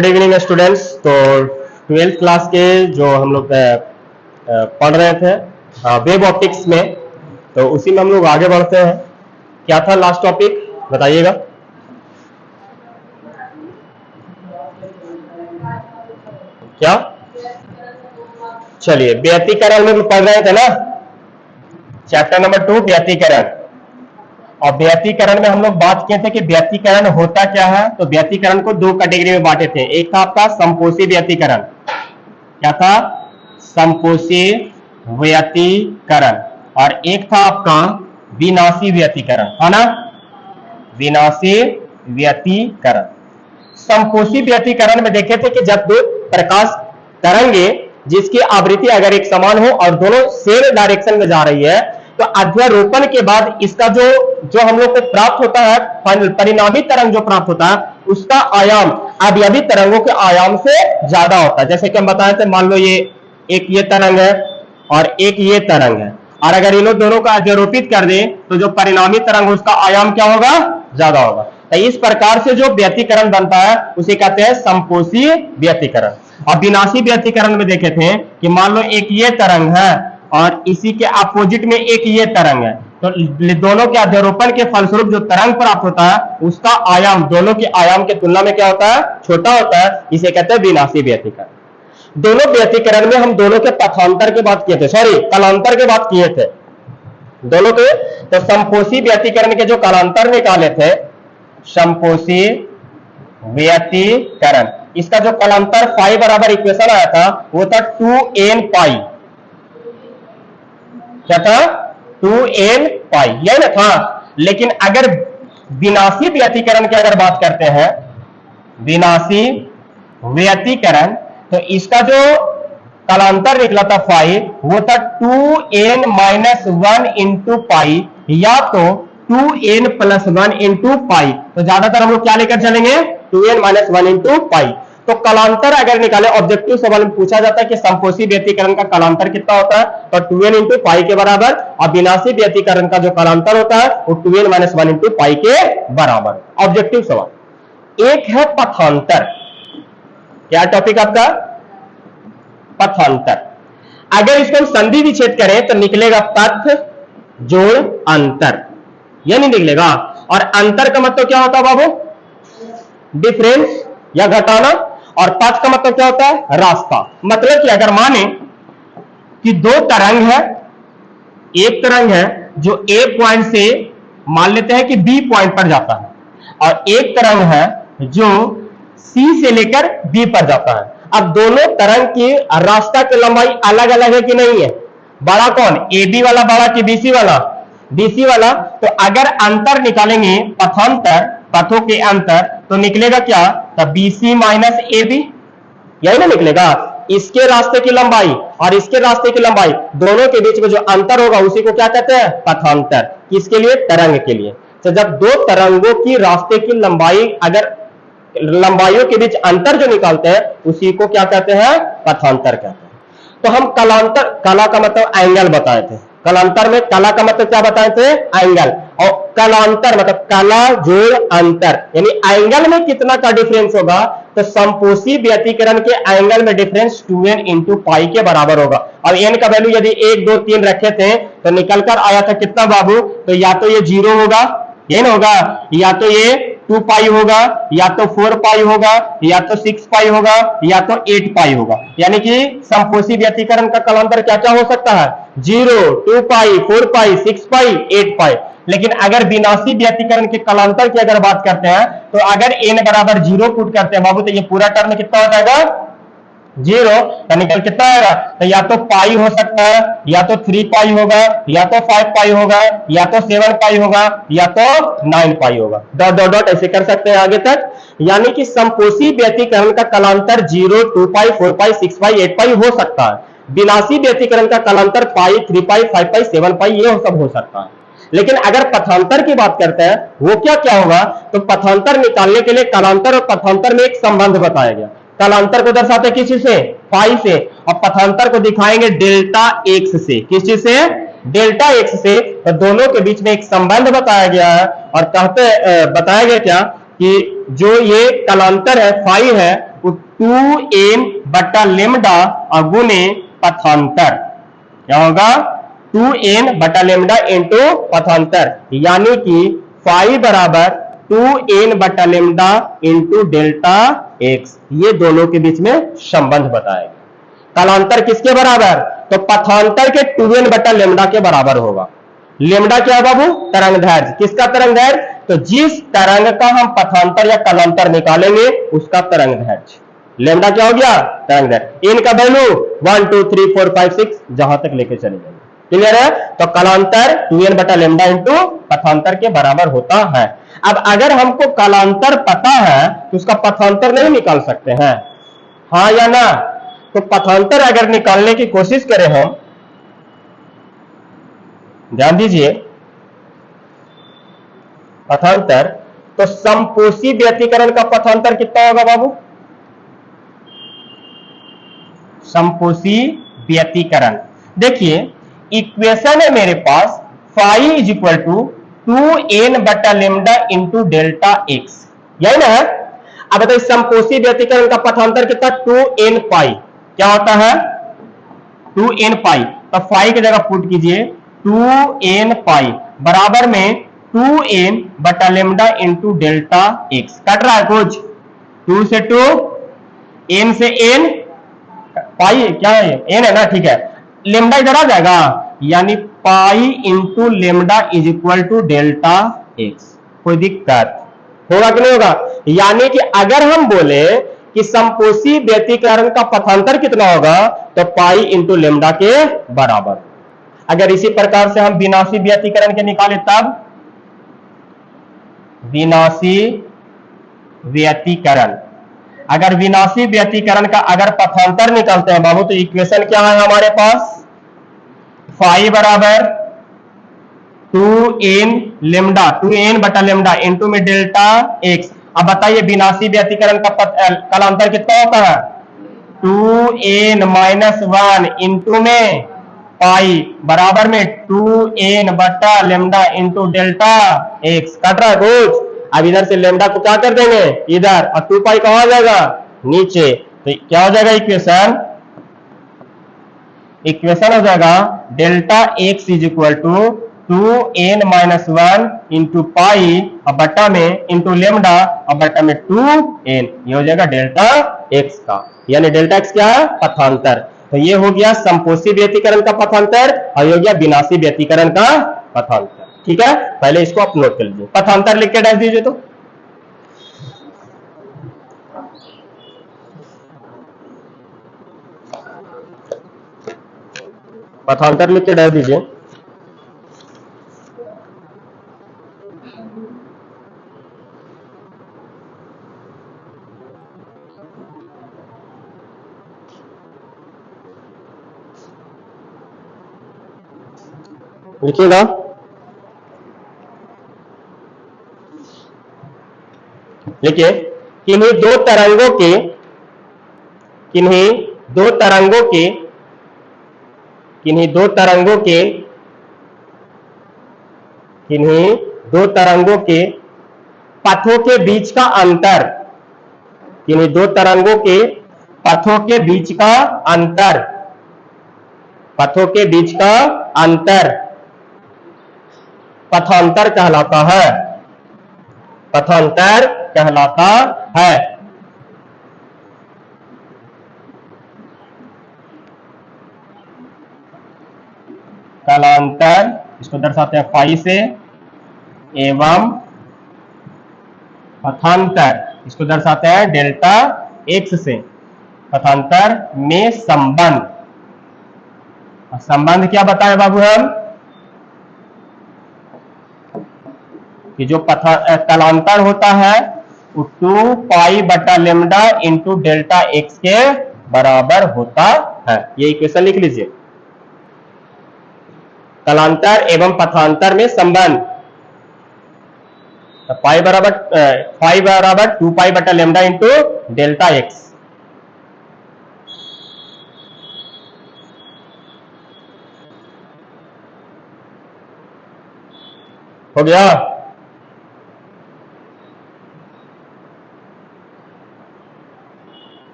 Good evening students. तो 12th class के जो हम लोग पढ़ रहे थे वेब ऑप्टिक्स में, तो उसी में हम लोग आगे बढ़ते हैं। क्या था लास्ट टॉपिक बताइएगा। क्या? चलिए, व्यतिकरण में पढ़ रहे थे ना, चैप्टर नंबर 2 व्यतिकरण। और व्यतिकरण में हम लोग बात किए थे कि व्यतिकरण होता क्या है। तो व्यतिकरण को दो कैटेगरी में बांटे थे। एक था आपका संपोषी व्यतिकरण। क्या था? संपोषी व्यतिकरण। और एक था आपका विनाशी व्यतिकरण, है ना, विनाशी व्यतिकरण। संपोषी व्यतिकरण में देखे थे कि जब दो प्रकाश तरंगे जिसकी आवृत्ति अगर एक समान हो और दोनों सेम डायरेक्शन में जा रही है, तो अध्यारोपण के बाद इसका जो हम लोग को प्राप्त होता है, परिणामी तरंग जो प्राप्त होता है, उसका आयाम अवयवी तरंगों के आयाम से ज्यादा होता है। जैसे कि हम बताए थे, मान लो एक ये तरंग है और एक ये तरंग है, और अगर इन दोनों का अध्यारोपित कर दे तो जो परिणामी तरंग उसका आयाम क्या होगा? ज्यादा होगा। तो इस प्रकार से जो व्यतिकरण बनता है उसे कहते हैं संपोषी व्यतिकरण। और विनाशी व्यतिकरण में देखे थे कि मान लो एक ये तरंग है और इसी के अपोजिट में एक ये तरंग है, तो दोनों के अध्यारोपण के फलस्वरूप जो तरंग प्राप्त होता है उसका आयाम दोनों के आयाम के तुलना में क्या होता है? छोटा होता है। इसे कहते हैं विनाशी व्यतिकरण। दोनों व्यतिकरण में हम दोनों के पथांतर की बात किए थे, सॉरी कलांतर की बात किए थे दोनों के। तो संपोषी व्यतिकरण के जो कलांतर निकाले थे, संपोषी व्यतिकरण, इसका जो कलांतर फाई बराबर इक्वेशन आया था वो था 2n पाई। क्या था? 2n पाई, यही ना था। लेकिन अगर विनाशी व्यतिकरण की अगर बात करते हैं, विनाशी व्यतिकरण, तो इसका जो कलांतर निकला था फाई वो था 2n माइनस 1 इंटू पाई, या तो 2n प्लस 1 इंटू पाई। तो ज्यादातर हम लोग क्या लेकर चलेंगे? 2n माइनस 1 इंटू पाई। तो कलांतर अगर निकाले, ऑब्जेक्टिव सवाल में पूछा जाता है कि संपोषी व्यतिकरण का कलांतर कितना होता है, तो 2n इंटू पाई के बराबर। और विनाशी व्यतिकरण का जो कलांतर होता है वो 2n माइनस 1 इंटू पाई के बराबर। ऑब्जेक्टिव सवाल। एक है पथांतर। क्या टॉपिक आपका? पथांतर। अगर इसको हम संधि विच्छेद करें तो निकलेगा पथ जोड़ अंतर, यह नहीं निकलेगा। और अंतर का मतलब क्या होता है बाबू? डिफरेंस या घटाना। और पथ का मतलब क्या होता है? रास्ता। मतलब कि अगर माने कि दो तरंग है, एक तरंग है जो ए पॉइंट से मान लेते हैं कि बी पॉइंट पर जाता है, और एक तरंग है जो सी से लेकर बी पर जाता है। अब दोनों तरंग की रास्ता की लंबाई अलग अलग है कि नहीं है? बड़ा कौन? ए बी वाला बड़ा कि बीसी वाला? बीसी वाला। तो अगर अंतर निकालेंगे, पथांतर, पथों के अंतर, तो निकलेगा क्या? तो बीसी माइनस ए बी, यही ना निकलेगा। इसके रास्ते की लंबाई और इसके रास्ते की लंबाई, दोनों के बीच में जो अंतर होगा उसी को क्या कहते हैं? पथांतर। किसके लिए? तरंग के लिए। तो जब दो तरंगों की रास्ते की लंबाई, अगर लंबाइयों के बीच अंतर जो निकालते हैं उसी को क्या कहते हैं? पथांतर कहते हैं। तो हम कलांतर, कला का मतलब एंगल बताए थे। कलांतर में कला का मतलब क्या बताए थे? एंगल। और कलांतर मतलब कला जोड़ अंतर, यानी एंगल में कितना का डिफरेंस होगा। तो संपोषी व्यतिकरण के एंगल में डिफरेंस 2n इंटू पाई के बराबर होगा। अब n का वैल्यू यदि 1 2 3 रखे थे तो निकलकर आया था कितना बाबू? तो या तो ये 0 होगा, ये ना होगा, या तो ये 2 पाई होगा, या तो 4 पाई होगा, या तो 6 पाई होगा, या तो 8 पाई होगा। यानी कि संपोषी व्यतिकरण का कलांतर क्या क्या हो सकता है? 0, 2 पाई, 4 पाई, 6 पाई, 8 पाई। लेकिन अगर विनाशी व्यतिकरण के कलांतर की अगर बात करते हैं, तो अगर n बराबर 0 पुट करते हैं बाबू, तो ये पूरा टर्म कितना हो जाएगा? 0। तो निकल कितना आएगा? तो या तो पाई हो सकता है, या तो 3 पाई होगा, या तो 5 पाई होगा, या तो 7 पाई होगा, या तो 9 पाई होगा। डॉट डॉट डॉट ऐसे कर सकते हैं आगे तक। यानी कि संपोषी व्यतिकरण का कलांतर 0, 2 पाई, 4 पाई, 6 पाई, 8 पाई हो सकता है। विनाशी व्यतिकरण का कलांतर पाई, 3 पाई, 5 पाई, 7 पाई, ये सब हो सकता है। लेकिन अगर पथांतर की बात करते हैं, वो क्या क्या होगा? तो पथांतर निकालने के लिए कलांतर और पथांतर में एक संबंध बताया गया। कलांतर को दर्शाते किस चीज से? फाई से। और पथांतर को दिखाएंगे डेल्टा एक्स से। किस चीज से? डेल्टा एक्स से। तो दोनों के बीच में एक संबंध बताया गया है। और कहते बताया गया क्या कि जो ये कलांतर है फाई है, 2n बटा लेमडा और गुने पथांतर। क्या होगा? 2n बटा लेमडा इंटू पथांतर, यानी कि फाई बराबर 2n बटा लेमडा इंटू डेल्टा एक्स। ये दोनों के बीच में संबंध बताएगा। कालांतर किसके बराबर? तो पथांतर के 2n बटा लेमडा के बराबर होगा। लेमडा क्या है बाबू? तरंग दैर्घ्य। किसका तरंग दैर्घ्य? तो जिस तरंग का हम पथांतर या कालांतर निकालेंगे उसका तरंग दैर्घ्य। लेमडा क्या हो गया? तरंग दैर्घ्य। इनका वैल्यू 1 2 3 4 5 6 जहां तक लेके चले जाएंगे। क्लियर है? तो कालांतर 2n बटा लेमडा इंटू पथांतर के बराबर होता है। अब अगर हमको कालांतर पता है तो उसका पथांतर नहीं निकाल सकते हैं? हाँ या ना? तो पथांतर अगर निकालने की कोशिश करें हम, ध्यान दीजिए, पथांतर, तो समपोषी व्यतिकरण का पथांतर कितना होगा बाबू? समपोषी व्यतिकरण, देखिए इक्वेशन है मेरे पास phi is equal to 2n बटा लेमडा इंटू डेल्टा एक्स, यही ना है? अब बताइए समपोषी व्यतिकरण का पथांतर कितना? 2n पाई। क्या होता है? 2n पाई। तो फाई की जगह पुट कीजिए 2n पाई बराबर में 2n बटा lambda into delta x. Cut रहा है कुछ? 2 से 2, n से n, पाई क्या है? n है ना? ठीक है, लेमडा इधर आ जाएगा, यानी pi into lambda is equal to delta x. कोई दिक्कत होगा कि नहीं होगा? यानी कि अगर हम बोले कि समपोषी व्यतिकरण का पथांतर कितना होगा, तो पाई इंटू लेमडा के बराबर। अगर इसी प्रकार से हम विनाशी व्यतिकरण के निकाले तब, विनाशी व्यतिकरण, अगर विनाशी व्यतिकरण का अगर पथांतर निकालते हैं बाबू, तो इक्वेशन क्या है हमारे पास? फाई बराबर 2n लेमडा, 2n बटा लेमडा इंटू में डेल्टा एक्स। अब बताइए विनाशी व्यतिकरण का कालांतर कितना होता है? 2n माइनस 1 इंटू में पाई बराबर में 2n बटा lambda into delta x. Cut रहा है कुछ? अब इधर से लेमडा को क्या कर देंगे? इधर, और 2 पाई कहां आ जाएगा? नीचे। तो क्या हो जाएगा इक्वेशन? इक्वेशन हो जाएगा delta x is equal to 2n minus 1 into pi और बटा में इंटू लेमडा और बटा में 2n। ये हो जाएगा डेल्टा एक्स का, यानी डेल्टा एक्स क्या है? पथांतर। तो ये हो गया समपोषी व्यतिकरण का पथांतर और ये हो गया विनाशी व्यतिकरण का पथांतर। ठीक है, पहले इसको आप नोट कर लीजिए। पथांतर लिख के डाल दीजिए, तो पथांतर लिख के डाल दीजिए। लिखिएगा। देखिए, किन्हीं दो तरंगों के, किन्हीं दो तरंगों के, किन्हीं दो तरंगों के, किन्हीं दो तरंगों के पथों के बीच का अंतर, किन्हीं दो तरंगों के पथों के बीच का अंतर, पथों के बीच का अंतर पथांतर कहलाता है। पथांतर कहलाता है। कालांतर इसको दर्शाते हैं फाई से, एवं पथांतर इसको दर्शाते हैं डेल्टा एक्स से। पथांतर में संबंध, संबंध क्या बताए बाबू हम? कि जो कालांतर होता है वो 2 पाई बटा लेमडा इंटू डेल्टा एक्स के बराबर होता है। ये इक्वेशन लिख लीजिए। कालांतर एवं पथांतर में संबंध, पाई बराबर 2 पाई बटा लेमडा इंटू डेल्टा एक्स। हो गया?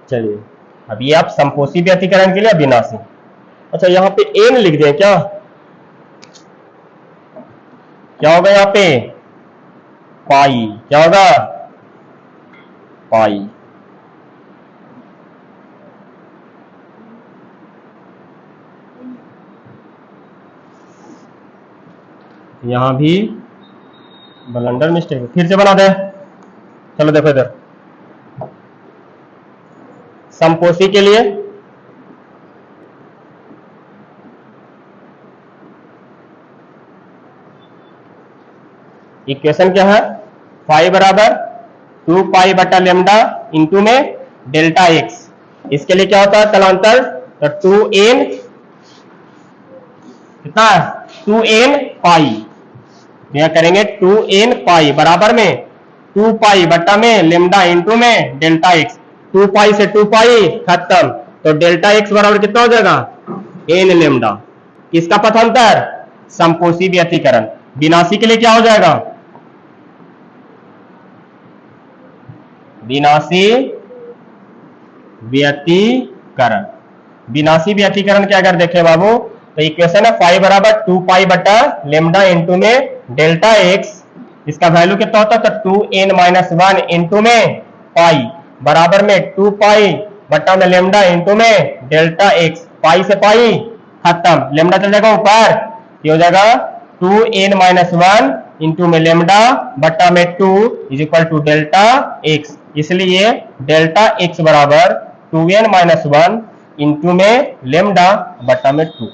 चलिए अब ये आप संपोषी व्यतिकरण के लिए विनाशी। अच्छा यहाँ पे एन लिख दें क्या? क्या होगा यहाँ पे? पाई। क्या होगा? पाई। यहां भी ब्लंडर मिस्टेक, फिर से बना दे। चलो देखो इधर संपोषी के लिए इक्वेशन क्या है? फाई बराबर 2 पाई बटा लेमडा इंटू में डेल्टा एक्स। इसके लिए क्या होता है तलांतर? तो 2n कितना? 2n पाई। यह करेंगे 2n पाई बराबर में 2 पाई बटा में लेमडा इंटू में डेल्टा एक्स। 2 पाई से 2 पाई खत्म, तो डेल्टा एक्स बराबर कितना हो जाएगा? n lambda. किसका पथांतर? संपोषी व्यतिकरण। विनाशी के लिए क्या हो जाएगा? विनाशी व्यतिकरण। विनाशी व्यतिकरण के अगर देखें बाबू तो इक्वेशन है फाई बराबर 2 पाई बटा लेमडा इंटू में डेल्टा एक्स। इसका वैल्यू कितना होता है? तो 2n माइनस 1 इंटू में पाई बराबर में 2 पाई बटा में लेमडा इंटू में डेल्टा एक्स। पाई से पाई खत्म, लेमडा चल जाएगा ऊपर, ये हो जाएगा 2n माइनस 1 इंटू में लेमडा बटा में 2 is equal to delta x. इसलिए डेल्टा एक्स बराबर 2n माइनस 1 इंटू में लेमडा बटा में 2।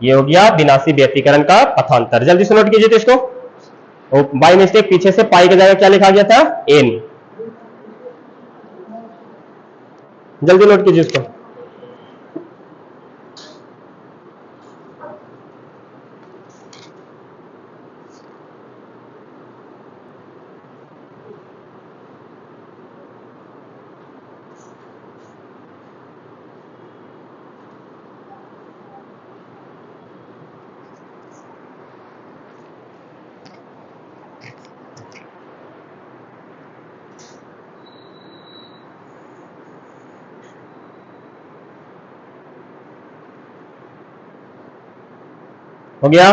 ये हो गया विनाशी व्यतिकरण का पथांतर। जल्दी से नोट कीजिए तो इसको। बाई मिस्टेक पीछे से पाई की जगह क्या लिखा गया था? n। जल्दी नोट कीजिए इसको। हो गया?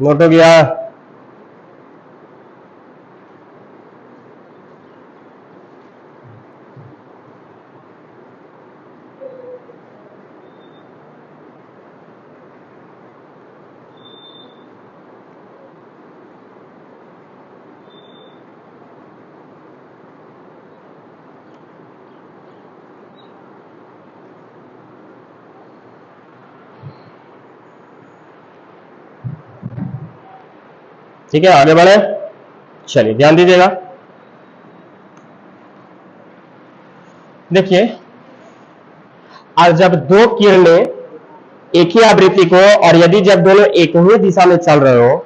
नोट हो गया? ठीक है, आगे बढ़े। चलिए ध्यान दीजिएगा। देखिए आज जब दो किरणें एक ही आवृत्ति को, और यदि जब दोनों एक ही दिशा में चल रहे हो,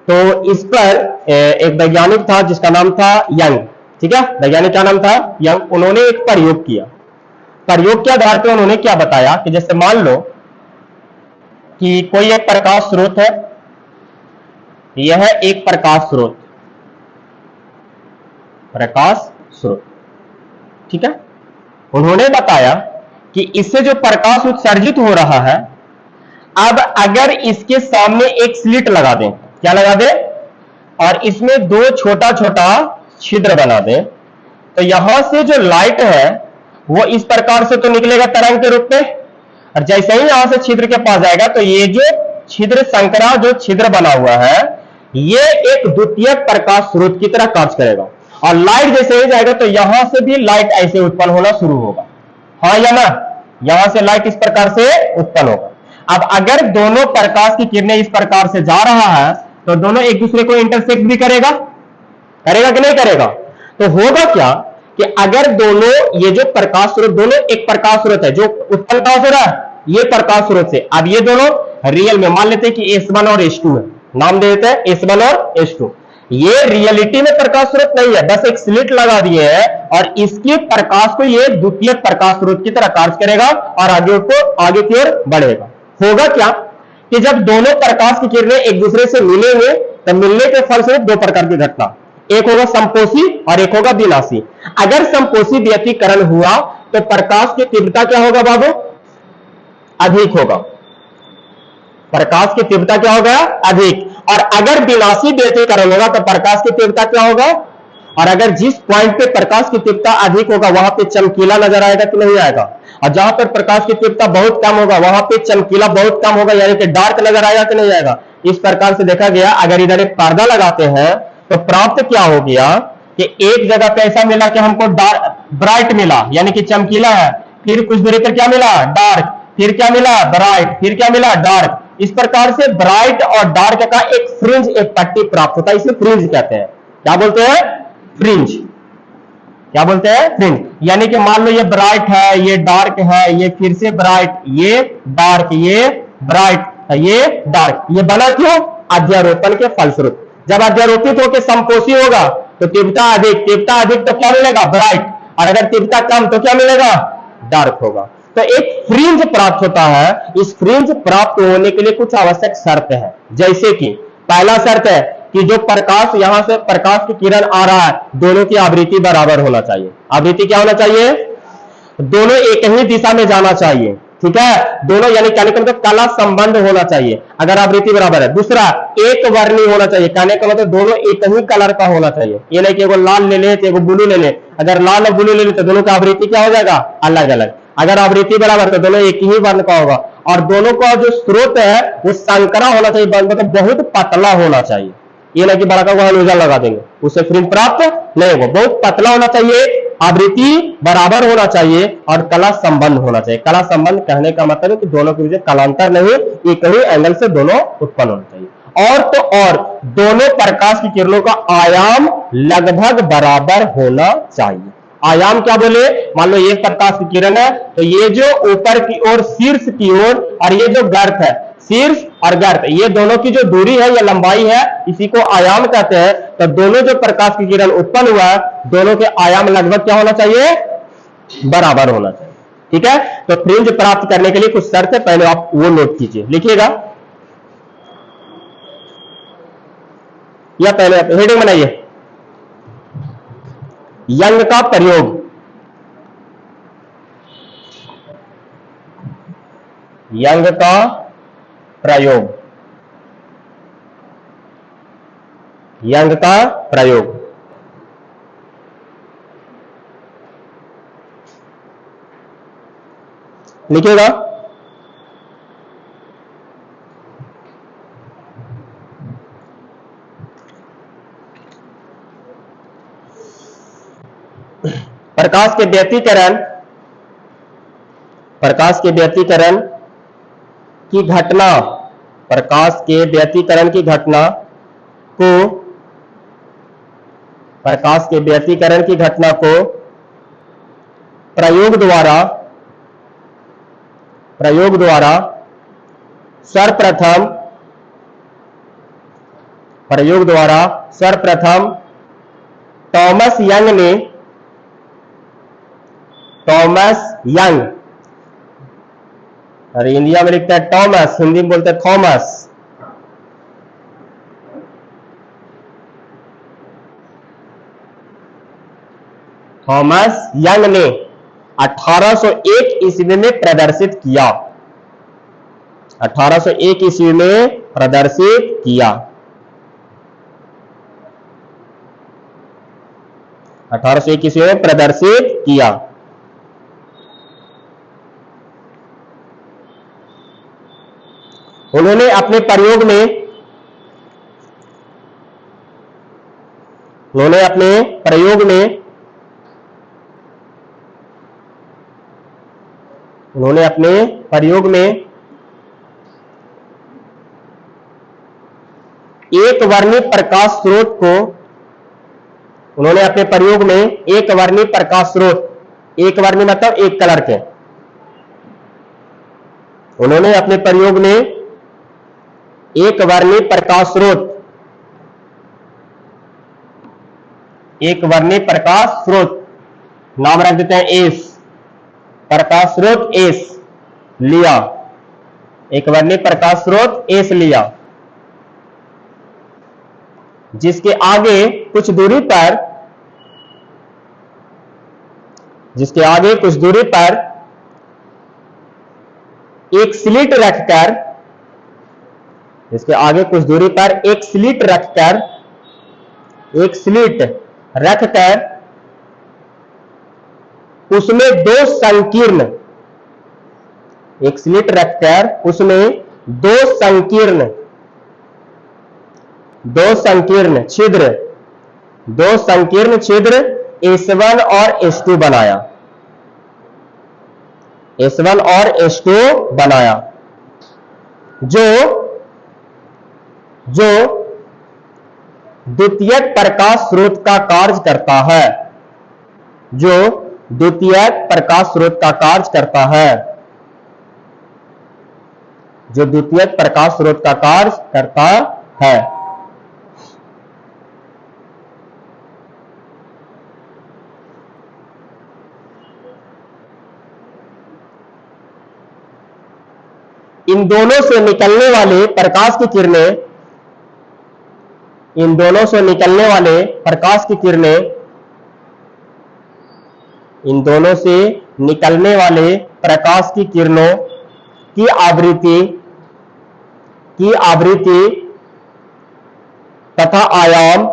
तो इस पर एक वैज्ञानिक था जिसका नाम था यंग। ठीक है, वैज्ञानिक क्या नाम था? यंग। उन्होंने एक प्रयोग किया। प्रयोग के आधार पर उन्होंने क्या बताया कि जैसे मान लो कि कोई एक प्रकाश स्रोत है, यह है एक प्रकाश स्रोत, प्रकाश स्रोत। ठीक है, उन्होंने बताया कि इससे जो प्रकाश उत्सर्जित हो रहा है, अब अगर इसके सामने एक स्लिट लगा दें, क्या लगा दें? और इसमें दो छोटा छोटा छिद्र बना दें, तो यहां से जो लाइट है वो इस प्रकार से तो निकलेगा तरंग के रूप में, और जैसे ही यहां से छिद्र के पास जाएगा तो ये जो छिद्र संकरा जो छिद्र बना हुआ है ये एक द्वितीयक प्रकाश स्रोत की तरह कार्य करेगा, और लाइट जैसे ही जाएगा तो यहां से भी लाइट ऐसे उत्पन्न होना शुरू होगा, हाँ या ना, यहां से लाइट इस प्रकार से उत्पन्न होगा। अब अगर दोनों प्रकाश की किरणें इस प्रकार से जा रहा है तो दोनों एक दूसरे को इंटरसेक्ट भी करेगा, करेगा कि नहीं करेगा? तो होगा क्या कि अगर दोनों ये जो प्रकाश स्रोत, दोनों एक प्रकाश स्रोत है जो उत्पन्न कहां से रहा है, ये प्रकाश स्रोत से, अब ये दोनों रियल में मान लेते हैं कि S1 और S2 है, नाम दे देते हैं S1 और S2। ये रियलिटी में प्रकाश स्रोत नहीं है, बस एक स्लिट लगा दिए है और इसके प्रकाश को ये द्वितीय प्रकाश स्रोत की तरह कार्य करेगा और आगे की ओर बढ़ेगा। होगा क्या कि जब दोनों प्रकाश की किरणें एक दूसरे से मिलेंगे तो मिलने के फलस्वरूप दो प्रकार की घटना, एक होगा संपोषी और एक होगा विनाशी। अगर संपोषी व्यतिकरण हुआ तो प्रकाश की तीव्रता क्या होगा बाबू? अधिक होगा, प्रकाश की तीव्रता क्या होगा? अधिक। और अगर विनाशी व्यतिकरण होगा तो प्रकाश की तीव्रता क्या होगा? और अगर जिस पॉइंट पे प्रकाश की तीव्रता अधिक होगा वहां पे चमकीला नजर आएगा कि नहीं आएगा, और जहां पर प्रकाश की तीव्रता बहुत कम होगा वहां पे चमकीला बहुत कम होगा, यानी कि डार्क नजर आएगा कि नहीं आएगा। इस प्रकार से देखा गया, अगर इधर एक पर्दा लगाते हैं तो प्राप्त क्या हो गया कि एक जगह पे ऐसा मिला कि हमको डार्क ब्राइट मिला यानी कि चमकीला है, फिर कुछ दूरी पर क्या मिला? डार्क, फिर क्या मिला? ब्राइट, फिर क्या मिला? डार्क। इस प्रकार से ब्राइट और डार्क का एक फ्रिंज, एक पट्टी प्राप्त होता है, इसे फ्रिंज कहते हैं। क्या बोलते हैं? फ्रिंज। क्या बोलते हैं? फ्रिंज। यानी कि मान लो ये ब्राइट है, ये डार्क है, ये फिर से ब्राइट, ये डार्क, ये ब्राइट, ये डार्क। ये बना क्यों? अध्यारोपण के फलस्वरूप। जब अध्यारोपित होकर संपोषी होगा तो तीव्रता अधिक, तीव्रता अधिक तो क्या मिलेगा? ब्राइट, और अगर तीव्रता कम तो क्या मिलेगा? डार्क होगा। तो एक फ्रिंज प्राप्त होता है। इस फ्रिंज प्राप्त होने के लिए कुछ आवश्यक शर्त है, जैसे कि पहला शर्त है कि जो प्रकाश, यहां से प्रकाश की किरण आ रहा है, दोनों की आवृत्ति बराबर होना चाहिए। आवृत्ति क्या होना चाहिए? दोनों एक ही दिशा में जाना चाहिए, ठीक है, दोनों, यानी कहने का मतलब कला संबंध होना चाहिए अगर आवृत्ति बराबर है। दूसरा, एक वर्णी होना चाहिए, कहने का मतलब दोनों एक ही कलर का होना चाहिए, ये नहीं कि एगो लाल ले ले तो एगो ब्लू ले ले। अगर लाल और ब्लू ले ले तो दोनों का आवृत्ति क्या हो जाएगा? अलग अलग। अगर आवृत्ति बराबर तो दोनों एक ही वर्ण का होगा, और दोनों का जो स्रोत है वो संकरा होना चाहिए, मतलब बहुत पतला होना चाहिए। ये नहीं कि बड़ा का हलोजन लगा देंगे उससे फ्रिंज प्राप्त नहीं होगा, बहुत पतला होना चाहिए, आवृत्ति बराबर होना चाहिए और कला संबंध होना चाहिए। कला संबंध कहने का मतलब है कि दोनों के बीच कलांतर नहीं, एक ही एंगल से दोनों उत्पन्न होना चाहिए। और तो और दोनों प्रकाश की किरणों का आयाम लगभग बराबर होना चाहिए। आयाम क्या बोले? मान लो ये प्रकाश की किरण है तो ये जो ऊपर की ओर, शीर्ष की ओर, और ये जो गर्त है, शीर्ष और गर्त, ये दोनों की जो दूरी है या लंबाई है, इसी को आयाम कहते हैं। तो दोनों जो प्रकाश की किरण उत्पन्न हुआ है, दोनों के आयाम लगभग क्या होना चाहिए? बराबर होना चाहिए, ठीक है। तो फ्रिंज प्राप्त करने के लिए कुछ शर्त है, पहले आप वो नोट कीजिए, लिखिएगा या पहले हेडिंग बनाइए, यंग का प्रयोग। यंग का प्रयोग, यंग का प्रयोग। लिखिएगा प्रकाश के व्यतिकरण, प्रकाश के व्यतिकरण की घटना, प्रकाश के व्यतिकरण की घटना को, प्रकाश के व्यतिकरण की घटना को प्रयोग द्वारा सर्वप्रथम थॉमस यंग, अरे इंडिया में लिखता है टॉमस, हिंदी में बोलते हैं थॉमस, थॉमस यंग ने 1801 ईस्वी में प्रदर्शित किया। 1801 ईस्वी में प्रदर्शित किया। 1821 में प्रदर्शित किया। उन्होंने अपने प्रयोग में एक वर्णी प्रकाश स्रोत को, उन्होंने अपने प्रयोग में एक वर्णी प्रकाश स्रोत, एक वर्णी मतलब एक कलर के, उन्होंने अपने प्रयोग में एक वर्णी प्रकाश स्रोत, एक वर्णी प्रकाश स्रोत, नाम रख देते हैं एस, प्रकाश स्रोत एस लिया, एक वर्णी प्रकाश स्रोत एस लिया, जिसके आगे कुछ दूरी पर, एक स्लिट रखकर, इसके आगे कुछ दूरी पर एक स्लिट रखकर उसमें दो संकीर्ण, एक स्लिट रखकर उसमें दो संकीर्ण छिद्र S1 और S2 बनाया, S1 और S2 बनाया, जो द्वितीयक प्रकाश स्रोत का कार्य करता है, जो द्वितीयक प्रकाश स्रोत का कार्य करता है, जो द्वितीयक प्रकाश स्रोत का कार्य करता है। इन दोनों से निकलने वाले प्रकाश की किरणें, इन दोनों से निकलने वाले प्रकाश की किरणें, इन दोनों से निकलने वाले प्रकाश की किरणों की आवृत्ति तथा आयाम,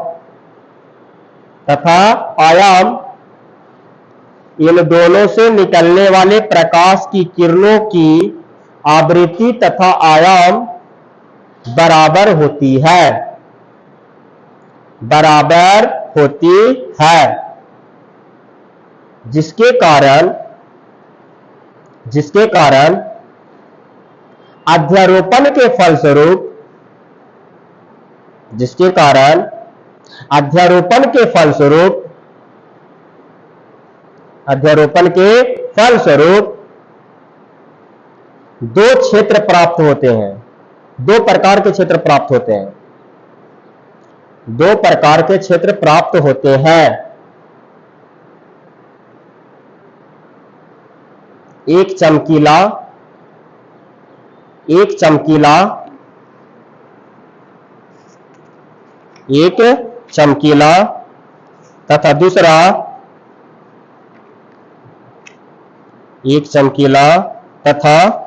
इन दोनों से निकलने वाले प्रकाश की किरणों की आवृत्ति तथा आयाम बराबर होती है, जिसके कारण अध्यारोपण के फलस्वरूप, दो क्षेत्र प्राप्त होते हैं, दो प्रकार के क्षेत्र प्राप्त होते हैं, दो प्रकार के क्षेत्र प्राप्त होते हैं। एक चमकीला तथा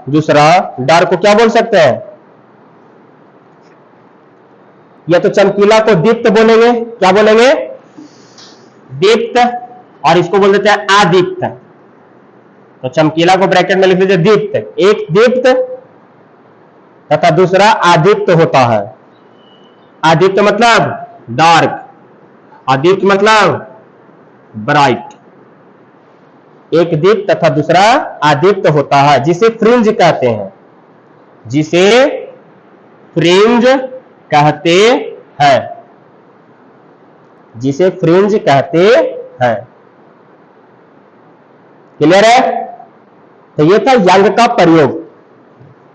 दूसरा डार्क को क्या बोल सकते हैं? या तो चमकीला को दीप्त बोलेंगे, क्या बोलेंगे? दीप्त, और इसको बोल देते हैं अदीप्त। तो चमकीला को ब्रैकेट में लिख लीजिए दीप्त, एक दीप्त तथा दूसरा अदीप्त होता है। अदीप्त मतलब डार्क, अदीप्त मतलब ब्राइट। एक दीप्त तथा दूसरा अदीप्त होता है, जिसे फ्रिंज कहते हैं, जिसे फ्रिंज कहते हैं, जिसे फ्रिंज कहते हैं। क्लियर है? तो ये था यंग का प्रयोग।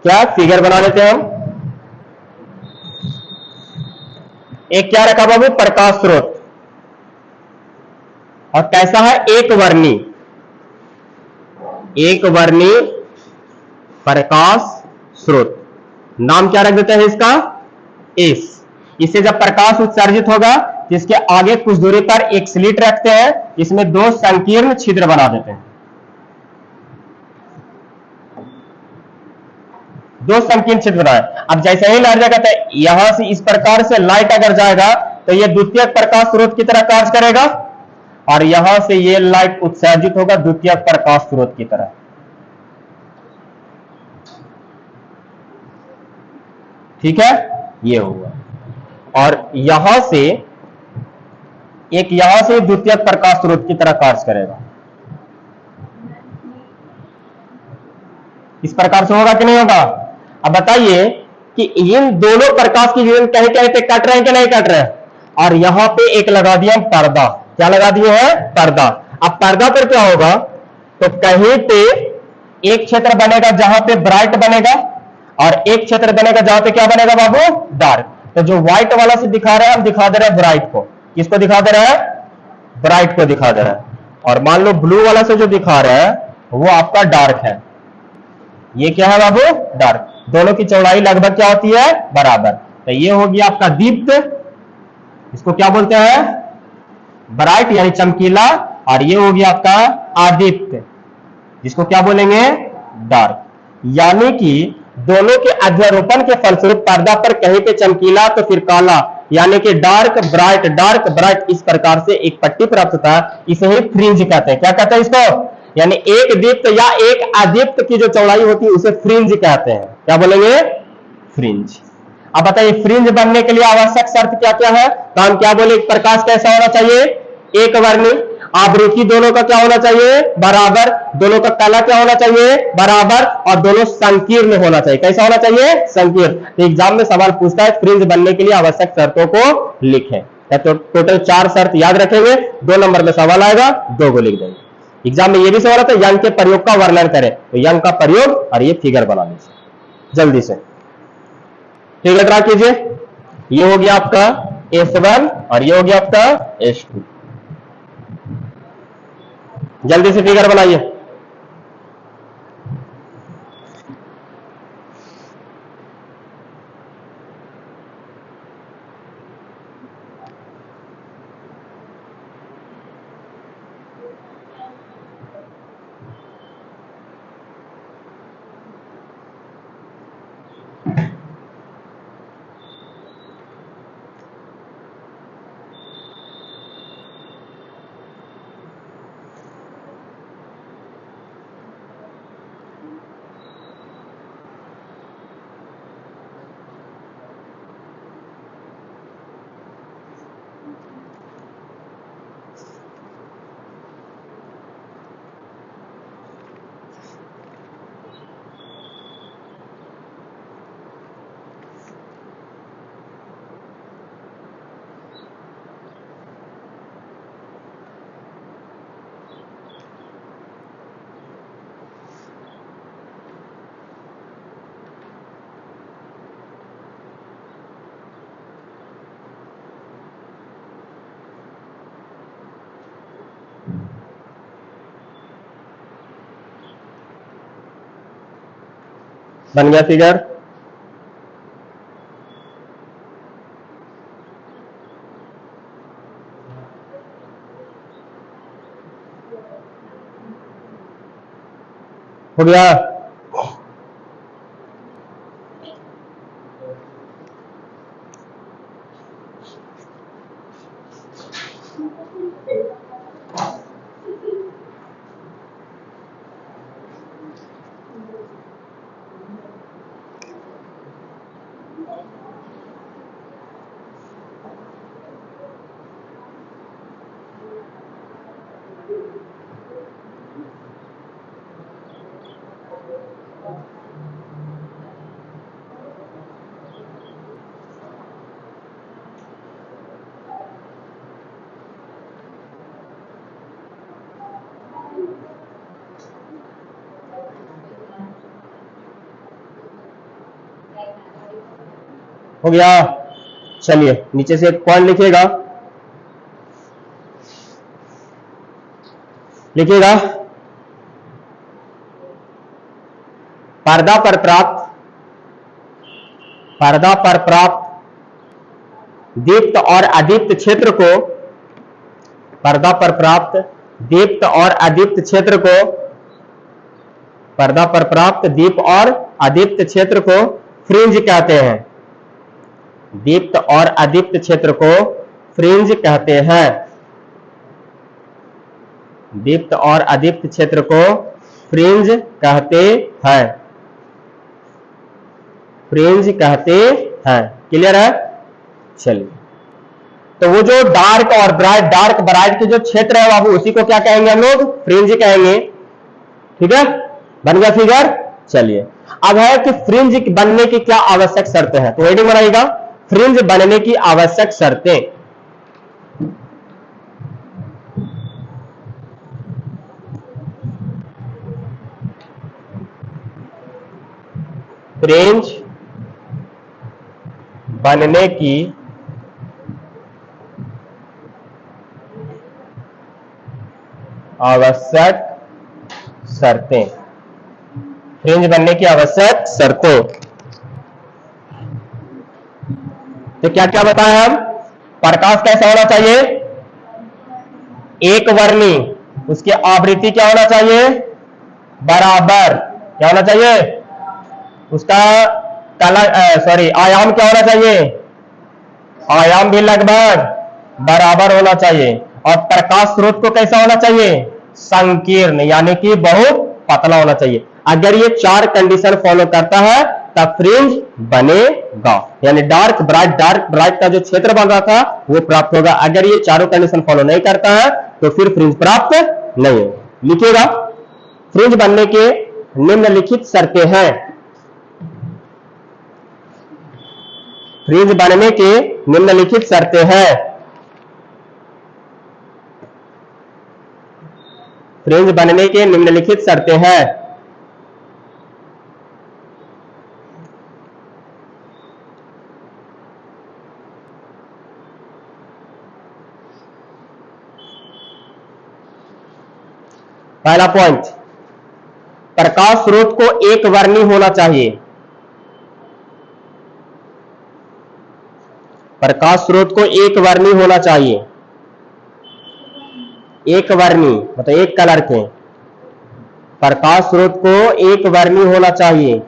क्या फिगर बना लेते हैं हम। एक क्या रखा बाबू? प्रकाश स्रोत। और कैसा है? एक वर्णी प्रकाश स्रोत। नाम क्या रख देते हैं इसका? एस। इससे जब प्रकाश उत्सर्जित होगा तो इसके आगे कुछ दूरी पर एक स्लिट रखते हैं, इसमें दो संकीर्ण छिद्र बना देते हैं, दो संकीर्ण छिद्र बनाए। अब जैसे ही लाइट जाएगा तो यहां से इस प्रकार से लाइट अगर जाएगा तो यह द्वितीयक प्रकाश स्रोत की तरह कार्य करेगा, और यहां से ये लाइट उत्सर्जित होगा द्वितीयक प्रकाश स्रोत की तरह। ठीक है, ये हुआ। और यहां से द्वितीयक प्रकाश स्रोत की तरह कार्य करेगा। इस प्रकार से होगा कि नहीं होगा? अब बताइए कि इन दोनों प्रकाश की किरण कहीं कहीं पे कट रहे हैं कि नहीं कट रहे हैं? और यहां पे एक लगा दिया पर्दा। क्या लगा दिए हैं? पर्दा। अब पर्दा पर क्या होगा? तो कहीं पे एक क्षेत्र बनेगा जहां पे ब्राइट बनेगा और एक क्षेत्र बनेगा जहां पे क्या बनेगा बाबू? डार्क। तो जो व्हाइट वाला से दिखा रहे हैं हम दिखा दे रहे हैं ब्राइट को। किसको दिखा दे रहे हैं? ब्राइट को दिखा दे रहे हैं। और मान लो ब्लू वाला से जो दिखा रहे हैं वो आपका डार्क है। ये क्या है बाबू? डार्क। दोनों की चौड़ाई लगभग क्या होती है? बराबर। तो ये हो गया आपका दीप्त, इसको क्या बोलते हैं? ब्राइट यानी चमकीला। और ये हो गया आपका आदीप्त, जिसको क्या बोलेंगे? डार्क। यानी कि दोनों के अध्यारोपण के फलस्वरूप पर्दा पर कहीं पे चमकीला तो फिर काला, यानी कि डार्क ब्राइट इस प्रकार से एक पट्टी प्राप्त होता है। इसे ही फ्रिंज कहते हैं। क्या कहते हैं इसको? यानी एक दीप्त या एक अदीप्त की जो चौड़ाई होती है उसे फ्रिंज कहते हैं। क्या बोलेंगे? फ्रिंज। अब बताइए फ्रिंज बनने के लिए आवश्यक शर्त क्या क्या है? तो हम क्या बोले? प्रकाश कैसा होना चाहिए? एक वर्णी। आवृत्ति दोनों का क्या होना चाहिए? बराबर। दोनों का कला क्या होना चाहिए? बराबर। और दोनों संकीर्ण होना चाहिए। कैसा होना चाहिए? संकीर्ण। तो एग्जाम में सवाल पूछता है फ्रिंज बनने के लिए आवश्यक शर्तों को लिखें। तो टोटल 4 शर्त याद रखेंगे। 2 नंबर में सवाल आएगा, 2 को लिख देंगे। एग्जाम में ये भी सवाल आता है यंग के प्रयोग का वर्णन करें, तो यंग का प्रयोग और ये फिगर बना लीजिए जल्दी से। फिगर ड्रा कीजिए। ये हो गया आपका S1 और ये हो गया आपका S2। जल्दी से फिगर बनाइए। बन गया फिगर। हो गया। हो गया। चलिए नीचे से एक पॉइंट लिखिएगा। लिखिएगा पर्दा पर प्राप्त दीप्त और अदीप्त क्षेत्र को, पर्दा पर प्राप्त दीप्त और अदीप्त क्षेत्र को, पर्दा पर प्राप्त दीप्त और अदीप्त क्षेत्र को फ्रिंज कहते हैं। दीप्त और अदीप्त क्षेत्र को फ्रिंज कहते हैं। दीप्त और अदीप्त क्षेत्र को फ्रिंज कहते हैं, फ्रिंज कहते हैं। क्लियर है? चलिए, तो वो जो डार्क और ब्राइट, डार्क ब्राइट के जो क्षेत्र है बाबू, उसी को क्या कहेंगे हम लोग? फ्रिंज कहेंगे। ठीक है, बन गया फिगर। चलिए, अब है कि फ्रिंज बनने की क्या आवश्यक शर्तें हैं, तो हेडिंग बनाइएगा, फ्रिंज बनने की आवश्यक शर्तें। फ्रिंज बनने की आवश्यक शर्तें, फ्रिंज बनने की आवश्यक शर्तें। तो क्या क्या बताया हम? प्रकाश कैसा होना चाहिए? एक वर्णी, उसकी आवृत्ति क्या होना चाहिए? बराबर। क्या होना चाहिए? उसका आयाम क्या होना चाहिए? आयाम भी लगभग बराबर होना चाहिए। और प्रकाश स्रोत को कैसा होना चाहिए? संकीर्ण, यानी कि बहुत पतला होना चाहिए। अगर ये चार कंडीशन फॉलो करता है तब फ्रिंज बनेगा, यानी डार्क ब्राइट का जो क्षेत्र बन रहा था वो प्राप्त होगा। अगर ये चारों कंडीशन फॉलो नहीं करता है तो फिर फ्रिंज प्राप्त नहीं होगा। लिखिएगा, फ्रिंज बनने के निम्नलिखित शर्तें हैं। फ्रिंज बनने के निम्नलिखित शर्तें हैं। फ्रिंज बनने के निम्नलिखित शर्तें हैं। पहला पॉइंट, प्रकाश स्रोत को एक वर्णी होना चाहिए। प्रकाश स्रोत को एक वर्णी होना चाहिए। एक वर्णी मतलब एक कलर के। प्रकाश स्रोत को एक वर्णी होना चाहिए।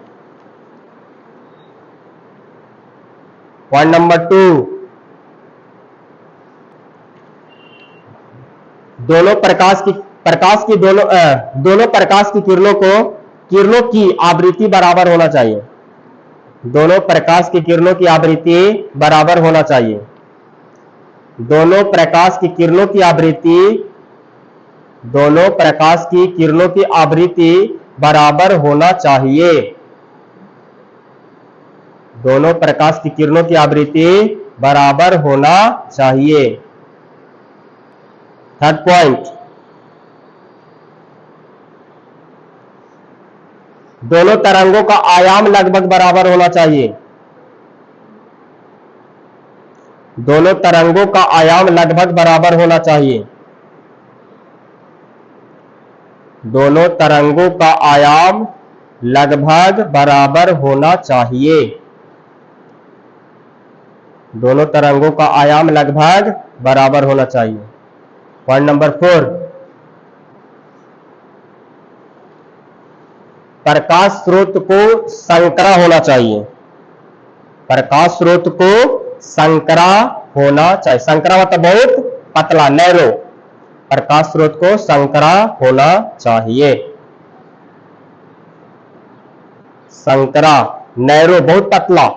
पॉइंट नंबर 2, दोनों प्रकाश की किरणों की आवृत्ति बराबर होना चाहिए। दोनों प्रकाश की किरणों की आवृत्ति बराबर होना चाहिए। दोनों प्रकाश की किरणों की आवृत्ति बराबर होना चाहिए। दोनों प्रकाश की किरणों की आवृत्ति बराबर होना चाहिए। थर्ड पॉइंट, दोनों तरंगों का आयाम लगभग बराबर होना चाहिए। दोनों तरंगों का आयाम लगभग बराबर होना चाहिए। दोनों तरंगों का आयाम लगभग बराबर होना चाहिए। दोनों तरंगों का आयाम लगभग बराबर होना चाहिए। पॉइंट नंबर 4, प्रकाश स्रोत को संकरा होना चाहिए। प्रकाश स्रोत को संकरा होना चाहिए। संकरा मतलब बहुत पतला, नैरो। प्रकाश स्रोत को संकरा होना चाहिए। संकरा, नैरो, बहुत पतला।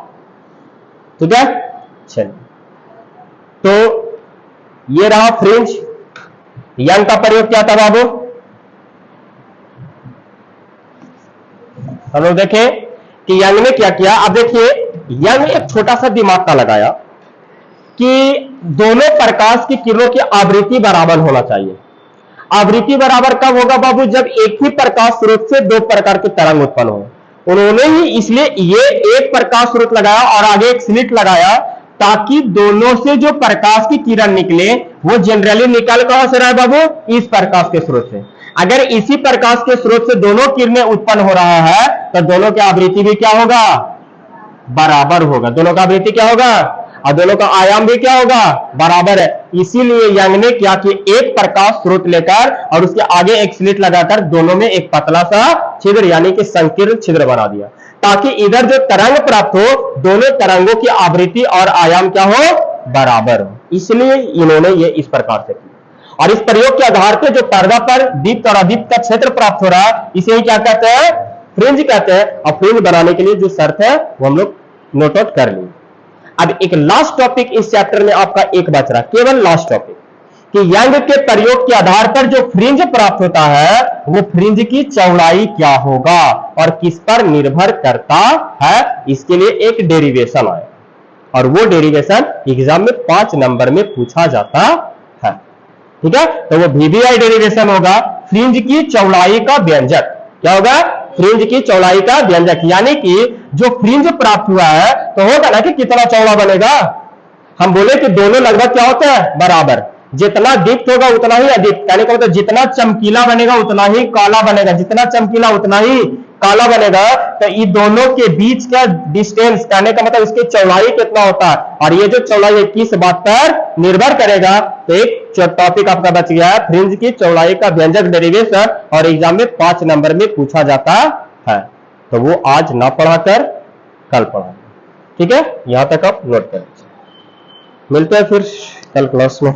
ठीक है, चलिए, तो ये रहा फ्रिंज। यंग का प्रयोग क्या था बाबू? हम लोग देखें कि यंग ने क्या किया। अब देखिए, यंग ने एक छोटा सा दिमाग का लगाया कि दोनों प्रकाश की किरणों की आवृत्ति बराबर होना चाहिए। आवृत्ति बराबर कब होगा बाबू? जब एक ही प्रकाश स्रोत से दो प्रकार के तरंग उत्पन्न हो। उन्होंने ही इसलिए ये एक प्रकाश स्रोत लगाया और आगे एक स्लिट लगाया, ताकि दोनों से जो प्रकाश की किरण निकले वो जनरली निकल कहां से रहा है बाबू? इस प्रकाश के स्रोत से। अगर इसी प्रकाश के स्रोत से दोनों किरणें उत्पन्न हो रहा है तो दोनों की आवृत्ति भी क्या होगा? बराबर होगा। दोनों का आवृत्ति क्या होगा? और दोनों का आयाम भी क्या होगा? बराबर है। इसीलिए यंग ने क्या कि एक प्रकाश स्रोत लेकर और उसके आगे एक स्लिट लगाकर दोनों में एक पतला सा छिद्र यानी कि संकीर्ण छिद्र बना दिया, ताकि इधर जो तरंग प्राप्त हो दोनों तरंगों की आवृत्ति और आयाम क्या हो? बराबर हो। इसलिए इन्होंने ये इस प्रकार से किया। और इस प्रयोग के आधार पे जो पर्दा पर दीप्त और अदीप्त का क्षेत्र प्राप्त हो रहा है, इसे ही क्या कहते हैं, फ्रिंज कहते हैं। और फ्रिंज बनाने के लिए जो शर्त है वो हम लोग नोट आउट कर लेंगे। अब एक लास्ट टॉपिक इस चैप्टर में आपका एक बच रहा, केवल लास्ट टॉपिक, कि यंग के प्रयोग के आधार पर जो फ्रिंज प्राप्त होता है वो फ्रिंज की चौड़ाई क्या होगा और किस पर निर्भर करता है। इसके लिए एक डेरिवेशन है और वो डेरिवेशन एग्जाम में 5 नंबर में पूछा जाता है। ठीक है, तो वो वीवीआई डेरिवेशन होगा, फ्रिंज की चौड़ाई का व्यंजक। क्या होगा, फ्रिंज की चौड़ाई का व्यंजक, यानी कि जो फ्रिंज प्राप्त हुआ है तो होगा ना कि कितना चौड़ा बनेगा। हम बोले कि दोनों लगभग क्या होता है, बराबर। जितना दीप्त होगा उतना ही अदीप्त, कहने का मतलब जितना चमकीला बनेगा उतना ही काला बनेगा, जितना चमकीला उतना ही काला बनेगा। तो इन दोनों के बीच का डिस्टेंस, कहने का मतलब इसकी चौड़ाई कितना होता है, और ये जो चौड़ाई है किस बात पर निर्भर करेगा। तो एक टॉपिक आपका बच गया है, फ्रिंज की चौड़ाई का व्यंजक डेरिवेशन, और एग्जाम में 5 नंबर में पूछा जाता है। तो वो आज ना पढ़ाकर कल पढ़ा। ठीक है, यहां तक आप नोट कर लीजिए। मिलते हैं फिर कल क्लास में।